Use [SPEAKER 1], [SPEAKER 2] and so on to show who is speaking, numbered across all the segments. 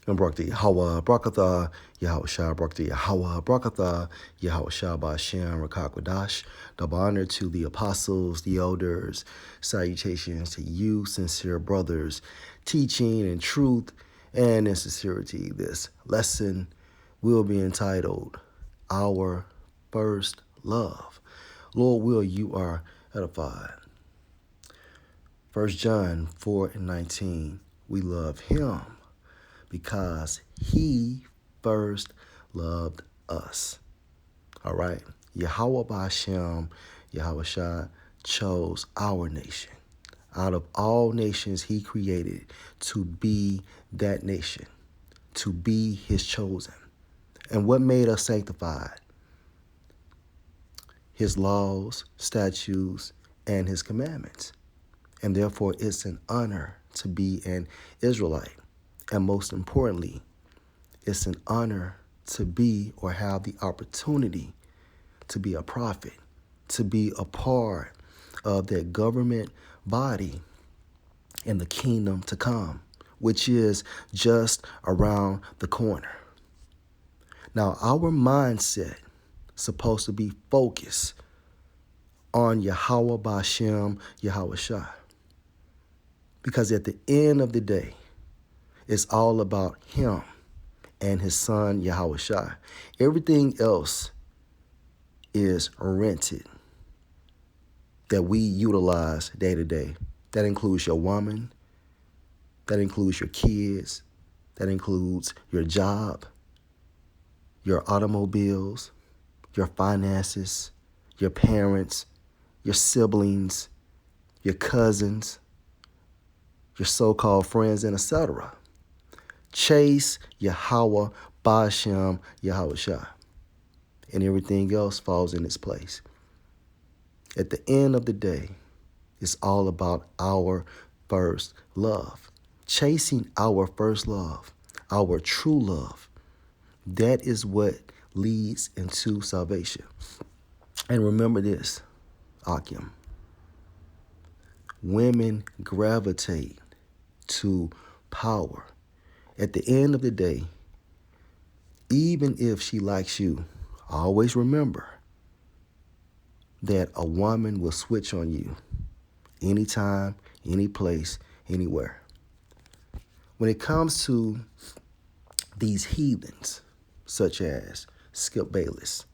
[SPEAKER 1] And Barak the Yahweh, Barakatha, Yahweh Shah, Barak the Yahweh, Barakatha, Yahweh Shah, Ba'ashem, Rakakwadash. Double honor to the apostles, the elders. Salutations to you, sincere brothers, teaching in truth and in sincerity. This lesson will be entitled Our First Love. Lord, will you are edified. 1 John 4:19, we love him because he first loved us. All right. Yahweh Ba'ashem, Yahweh Shah, chose our nation. Out of all nations he created to be that nation, to be his chosen. And what made us sanctified? His laws, statutes, and his commandments. And therefore it's an honor to be an Israelite. And most importantly, it's an honor to be or have the opportunity to be a prophet, to be a part of that government body in the kingdom to come, which is just around the corner. Now, our mindset is supposed to be focused on Yahweh Ba'ashem, Yahweh Shah. Because at the end of the day, it's all about him and his son, Yahweh Shah. Everything else is rented that we utilize day to day. That includes your woman. That includes your kids. That includes your job, your automobiles, your finances, your parents, your siblings, your cousins, your so-called friends, and etc. Chase Yahweh Ba'ashem, Yahweh Shah. And everything else falls in its place. At the end of the day, it's all about our first love. Chasing our first love, our true love. That is what leads into salvation. And remember this, Akim. Women gravitate to power. At the end of the day, even if she likes you, always remember that a woman will switch on you anytime, any place, anywhere. When it comes to these heathens, such as Skip Bayless,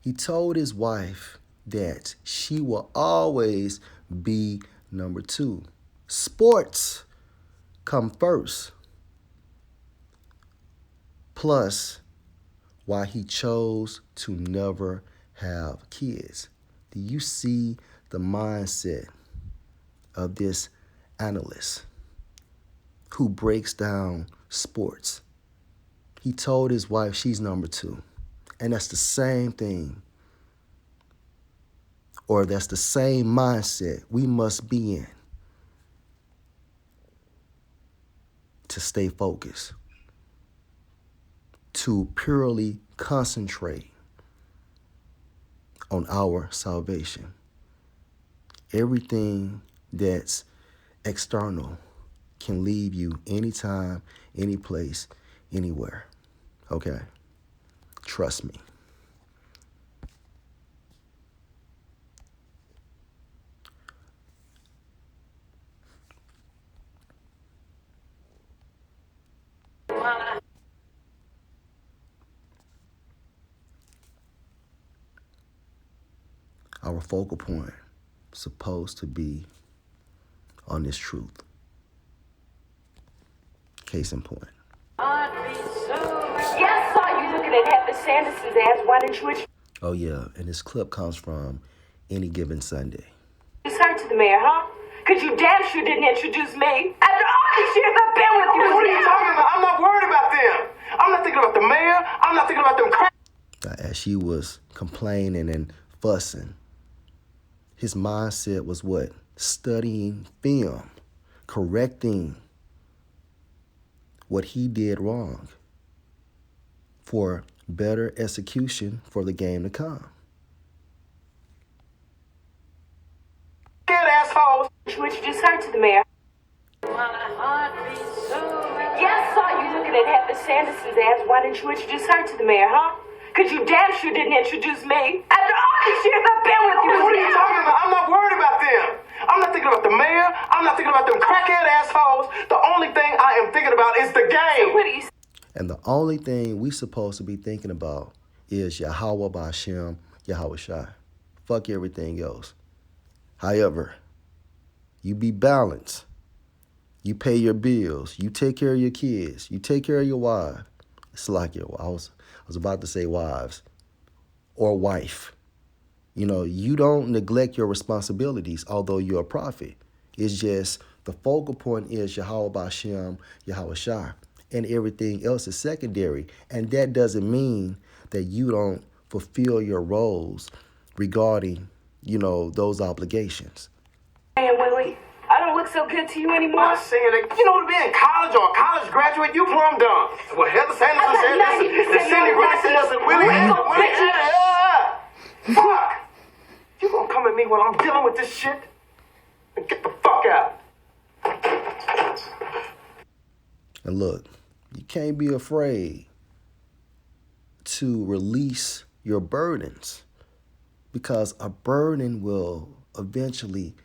[SPEAKER 1] he told his wife that she will always be number two. Sports come first. Plus, why he chose to never have kids. Do you see the mindset of this analyst who breaks down sports? He told his wife she's number two. And that's the same thing, or that's the same mindset we must be in to stay focused, to purely concentrate on our salvation. Everything that's external can leave you anytime, any place, anywhere. Okay? Trust me. Our focal point is supposed to be on this truth. Case in point.
[SPEAKER 2] Yes, saw you looking at Heather Sanderson's ass. Why didn't you
[SPEAKER 1] Oh, yeah, and this clip comes from Any Given Sunday.
[SPEAKER 2] introduce her to the mayor, huh? Because you damn sure didn't introduce me. After all these years I've been with you.
[SPEAKER 3] What are you talking about? I'm not worried about them. I'm not thinking about the mayor. I'm not thinking about them.
[SPEAKER 1] As she was complaining and fussing, his mindset was what? Studying film, correcting what he did wrong for better execution for the game to come.
[SPEAKER 3] Scared assholes.
[SPEAKER 2] You introduce her to the mayor. Yes, saw you met Heather Sanderson's ass, why didn't you introduce her to the mayor, huh? Because you damn sure didn't introduce me. After all these years I've been with you.
[SPEAKER 3] What are you talking about? I'm not worried about them. I'm not thinking about the mayor. I'm not thinking about them crackhead assholes. The only thing I am thinking about is the game.
[SPEAKER 2] What are you
[SPEAKER 1] And the only thing we supposed to be thinking about is Yahweh Ba'Shem, Yahweh Shai. Fuck everything else. However, you be balanced. You pay your bills. You take care of your kids. You take care of your wife. It's like I was about to say wives or wife. You know, you don't neglect your responsibilities, although you're a prophet. It's just the focal point is Yahweh Ba'Shem, Yahweh Shai, and everything else is secondary. And that doesn't mean that you don't fulfill your roles regarding, you know, those obligations.
[SPEAKER 2] saying, Willie? I don't look so good to you
[SPEAKER 3] I'm
[SPEAKER 2] anymore.
[SPEAKER 3] not saying that. You know, to be in college or a college graduate, you plumb dumb. Well, Heather Sanderson said this, and Cindy Rice said this, and Willie Fuck! You gonna come at me while I'm dealing with this shit? And get the fuck out.
[SPEAKER 1] And look, you can't be afraid to release your burdens, because a burden will eventually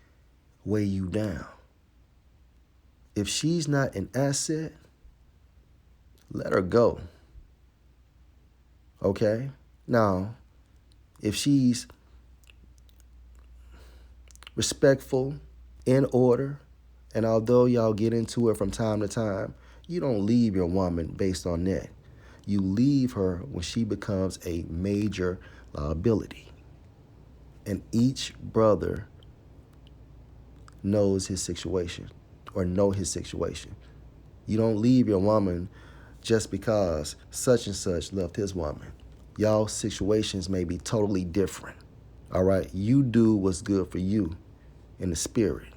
[SPEAKER 1] weigh you down. If she's not an asset, let her go. Okay? Now, if she's respectful, in order, and although y'all get into it from time to time, you don't leave your woman based on that. You leave her when she becomes a major liability. And each brother knows his situation or know his situation. You don't leave your woman just because such and such left his woman. Y'all situations may be totally different. All right? You do what's good for you in the spirit.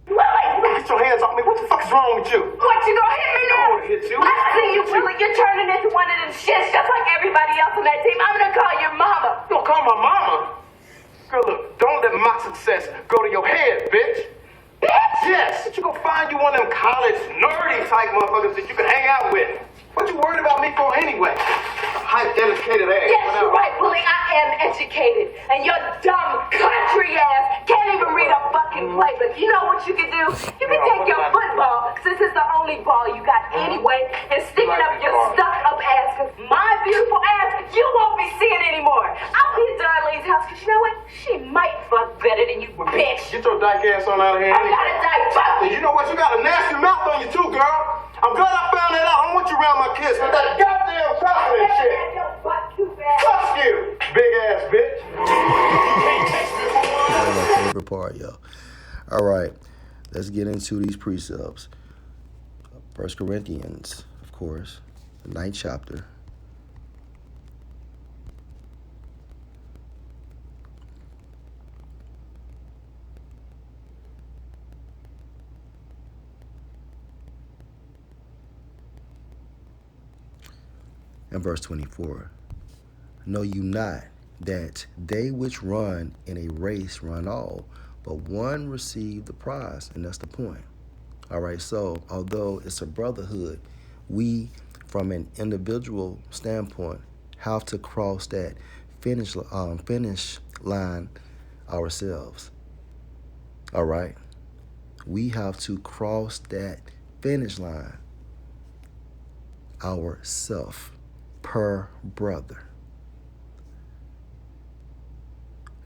[SPEAKER 3] Get your hands off me. What the fuck is wrong with you?
[SPEAKER 2] What, you gonna hit me now?
[SPEAKER 3] I wanna hit you.
[SPEAKER 2] I see you, Willie. You're turning into one of them shits just like everybody else on that team. I'm gonna call your mama.
[SPEAKER 3] You gonna call my mama? Girl, look, don't let my success go to your head, bitch.
[SPEAKER 2] Bitch!
[SPEAKER 3] Yes, you gonna find you one of them college nerdy type motherfuckers that you can hang out with. What you worried about me for anyway? Hype educated ass.
[SPEAKER 2] Yes, you're right, Willie. I am educated. And your dumb country ass can't even read a fucking playbook. You know what you can do? You can take your football, since it's the only ball you got anyway, and stick it up your stuck up ass, because my beautiful ass you won't be seeing anymore. I'll be at Darlene's house, because you know what? She might fuck better than you, bitch.
[SPEAKER 3] Get your dyke ass on out of here.
[SPEAKER 2] I got a dyke. Fuck
[SPEAKER 3] And you know what? You got a nasty mouth on you too, girl. I'm glad I found that out. I don't want you around my kids with that goddamn confidence shit. Fuck you, big ass bitch.
[SPEAKER 1] That's my favorite part, yo. All right, let's get into these precepts. 1 Corinthians, of course, the 9th chapter. And verse 24. Know you not that they which run in a race run all, but one receive the prize, and that's the point. All right, so although it's a brotherhood, we, from an individual standpoint, have to cross that finish line ourselves. All right, we have to cross that finish line ourself per brother.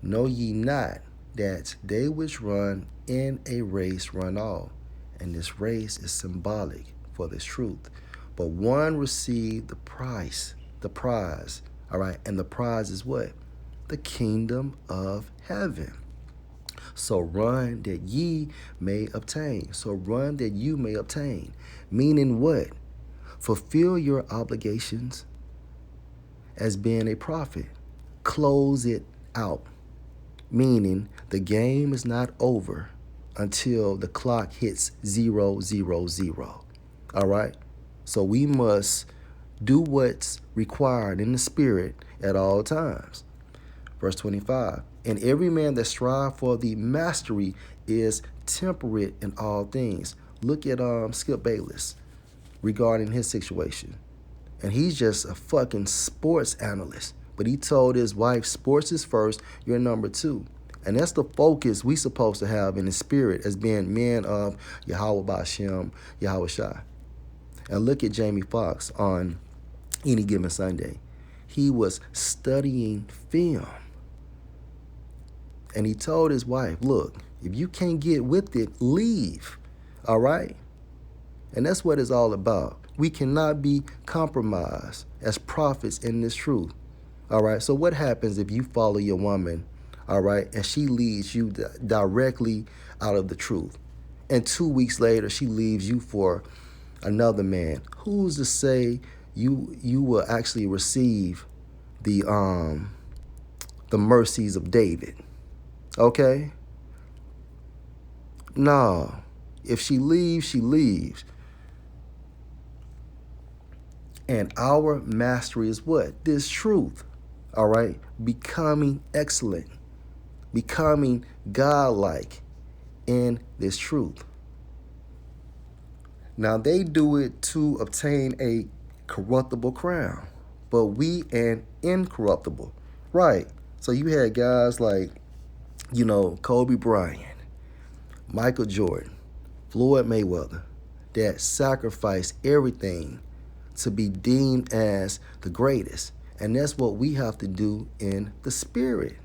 [SPEAKER 1] Know ye not that they which run in a race run all, and this race is symbolic for this truth. But one received the prize, all right, and the prize is what? The kingdom of heaven. So run that ye may obtain. So run that you may obtain. Meaning what? Fulfill your obligations as being a prophet. Close it out. Meaning the game is not over until the clock hits 000. All right? So we must do what's required in the spirit at all times. Verse 25. And every man that strive for the mastery is temperate in all things. Look at Skip Bayless. regarding his situation. And he's just a fucking sports analyst. But he told his wife, sports is first, you're number two. And that's the focus we supposed to have in the spirit as being men of Yahweh Ba'Shem, Yahweh Shai. And look at Jamie Foxx on Any Given Sunday. He was studying film. And he told his wife, look, if you can't get with it, leave. All right? And that's what it's all about. We cannot be compromised as prophets in this truth. All right? So what happens if you follow your woman, all right, and she leads you directly out of the truth? And 2 weeks later, she leaves you for another man. Who's to say you will actually receive the mercies of David? Okay? No. If she leaves, she leaves. And our mastery is what? This truth. All right? Becoming excellent. Becoming godlike in this truth. Now, they do it to obtain a corruptible crown, but we an incorruptible. Right. So you had guys like, Kobe Bryant, Michael Jordan, Floyd Mayweather, that sacrificed everything to be deemed as the greatest. And that's what we have to do in the spirit.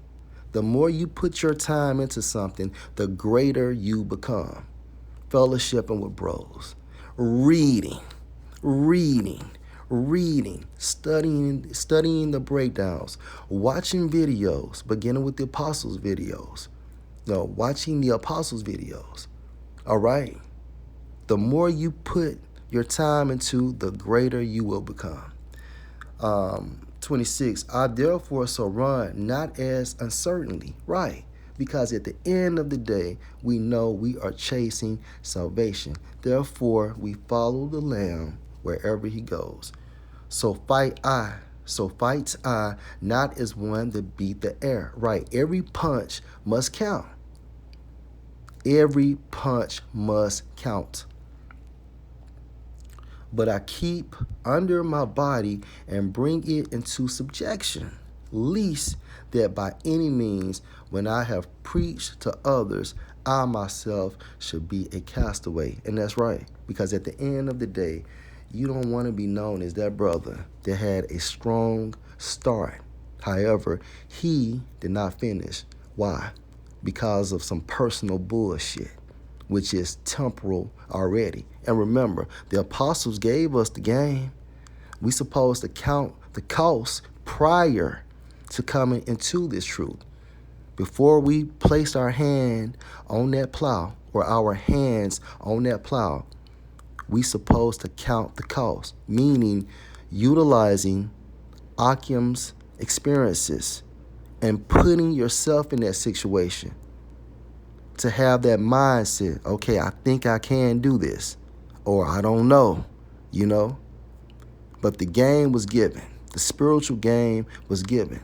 [SPEAKER 1] The more you put your time into something, the greater you become. Fellowshipping with bros, reading, studying the breakdowns, watching videos, beginning with the apostles' videos. No, watching the apostles' videos. All right? The more you put your time into, the greater you will become. 26, I therefore so run, not as uncertainly. Right. Because at the end of the day, we know we are chasing salvation. Therefore, we follow the Lamb wherever he goes. So fights I, not as one that beat the air. Right. Every punch must count. Every punch must count. But I keep under my body and bring it into subjection, lest that by any means, when I have preached to others, I myself should be a castaway. And that's right, because at the end of the day, you don't want to be known as that brother that had a strong start. However, he did not finish. Why? Because of some personal bullshit, which is temporal already. And remember, the apostles gave us the game. We supposed to count the cost prior to coming into this truth. Before we placed our hand on that plow, or our hands on that plow, we supposed to count the cost, meaning utilizing Akiem's experiences and putting yourself in that situation to have that mindset, okay, I think I can do this, or I don't know, But the game was given. The spiritual game was given.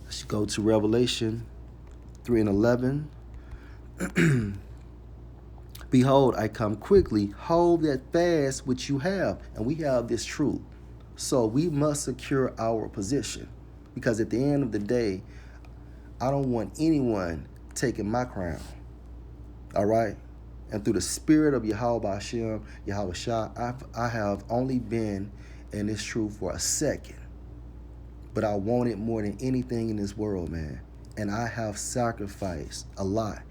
[SPEAKER 1] Let's go to Revelation 3:11. Behold, I come quickly. Hold that fast which you have. And we have this truth. So we must secure our position. Because at the end of the day, I don't want anyone taking my crown. All right? And through the spirit of Yahweh Ba'Shem, Yahweh Shai, I have only been in this truth for a second. But I want it more than anything in this world, man. And I have sacrificed a lot.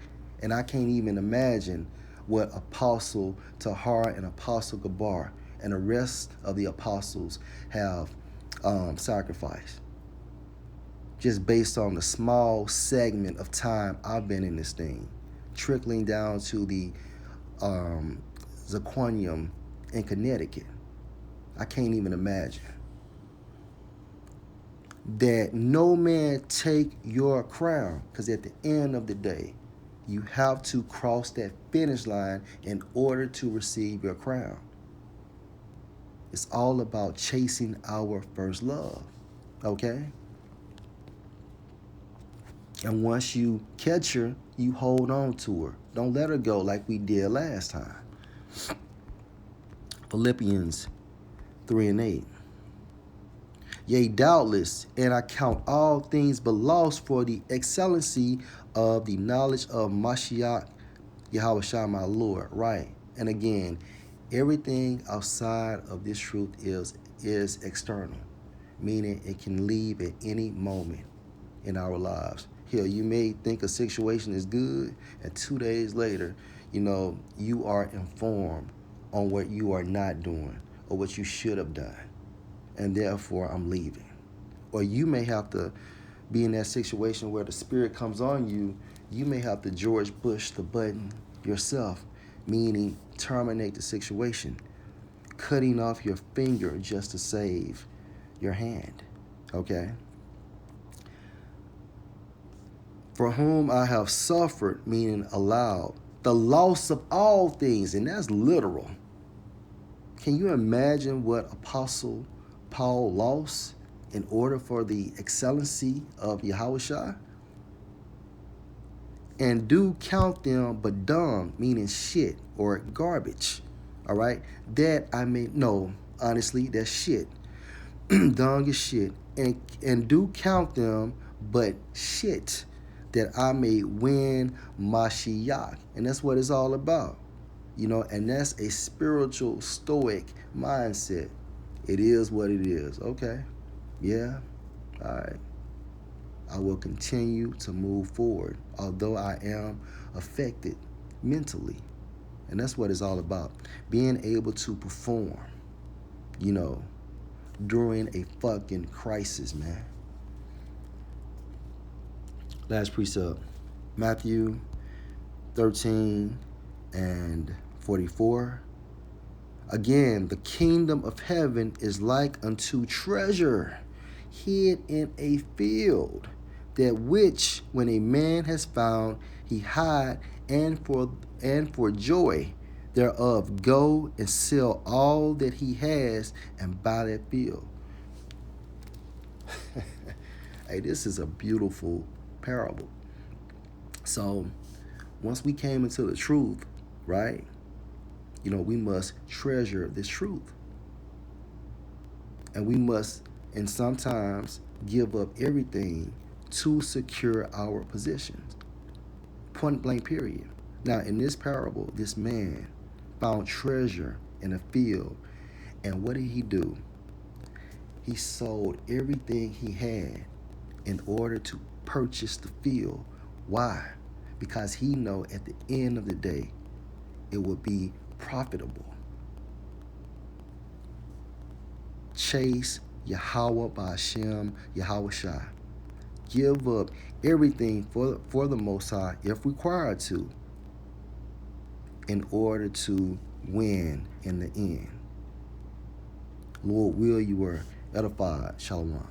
[SPEAKER 1] And I can't even imagine what Apostle Tahar and Apostle Gabar and the rest of the apostles have sacrificed. Just based on the small segment of time I've been in this thing, trickling down to the Zaquanium in Connecticut. I can't even imagine. That no man take your crown, because at the end of the day, you have to cross that finish line in order to receive your crown. It's all about chasing our first love, okay? And once you catch her, you hold on to her. Don't let her go like we did last time. Philippians 3 and 8. Yea, doubtless, and I count all things but loss for the excellency of the knowledge of Mashiach, Yahushua my Lord. Right. And again, everything outside of this truth is external, meaning it can leave at any moment in our lives. Here, you may think a situation is good, and 2 days later, you are informed on what you are not doing or what you should have done, and therefore I'm leaving. Or you may have to be in that situation where the Spirit comes on you. You may have to George Bush the button yourself, meaning terminate the situation, cutting off your finger just to save your hand. Okay? For whom I have suffered, meaning allowed, the loss of all things, and that's literal. Can you imagine what Apostle Paul lost in order for the excellency of Yahushua? And do count them but dung, meaning shit or garbage. All right? That I mean, no, honestly, that's shit. Dung is shit. And do count them but shit, that I may win Mashiach. And that's what it's all about. And that's a spiritual stoic mindset. It is what it is. Okay. Yeah. All right. I will continue to move forward, although I am affected mentally. And that's what it's all about. Being able to perform, during a fucking crisis, man. Last precept, Matthew 13 and 44. Again, the kingdom of heaven is like unto treasure hid in a field, that which when a man has found, he hide, and for joy thereof go and sell all that he has and buy that field. Hey, this is a beautiful parable. So once we came into the truth, right, we must treasure this truth. And we must, and sometimes, give up everything to secure our positions. Point blank, period. Now, in this parable, this man found treasure in a field. And what did he do? He sold everything he had in order to purchase the field. Why? Because he know at the end of the day, it would be profitable. Chase Yahweh Ba'Shem Yahushua. Give up everything for the Most High, if required to, in order to win in the end. Lord, will you were edified. Shalom.